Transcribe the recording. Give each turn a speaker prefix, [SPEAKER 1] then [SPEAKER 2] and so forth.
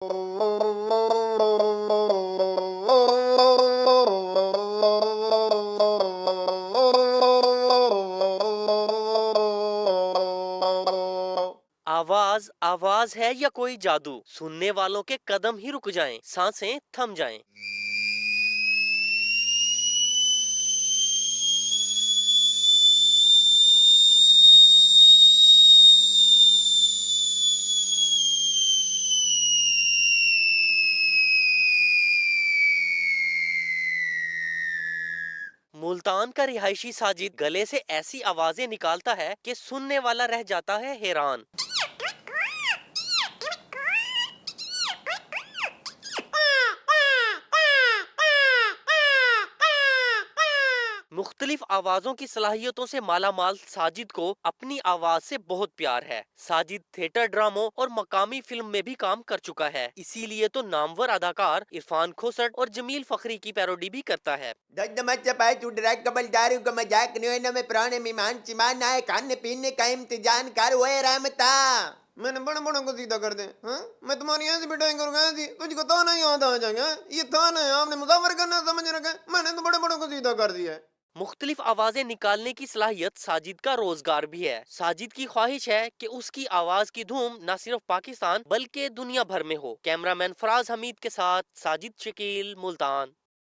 [SPEAKER 1] आवाज आवाज है या कोई जादू, सुनने वालों के कदम ही रुक जाएं, सांसें थम जाएं। मुल्तान का रिहायशी साजिद गले से ऐसी आवाजें निकालता है कि सुनने वाला रह जाता है हैरान। मुख्तलिफ आवाजों की सलाहियतों से मालामाल साजिद को अपनी आवाज से बहुत प्यार है। साजिद थिएटर ड्रामों और मकामी फिल्म में भी काम कर चुका है, इसीलिए तो नामवर अदाकार इरफान खोसट और जमील फखरी की पैरोडी भी करता है।
[SPEAKER 2] कबलदारों का मजाक नहीं में पुराने मेहमान चिमान आए, खाने पीने का इम्तिजान कर हुए रहमता। मैंने बड़े बड़ों को सीधा कर दे। हाँ? मैं तुम्हारी ऐसी बिठाई करूँगा ऐसी, तुझको तो नहीं याद आ जाएगा। ये था ना, आपने मुसाफर करना समझ रखा, मैंने तो बड़े बड़ों को सीधा कर दिया है।
[SPEAKER 1] मुख्तलिफ आवाजें निकालने की सलाहियत साजिद का रोजगार भी है। साजिद की ख्वाहिश है कि उसकी आवाज की धूम न सिर्फ पाकिस्तान बल्कि दुनिया भर में हो। कैमरामैन फराज हमीद के साथ साजिद शकील, मुल्तान।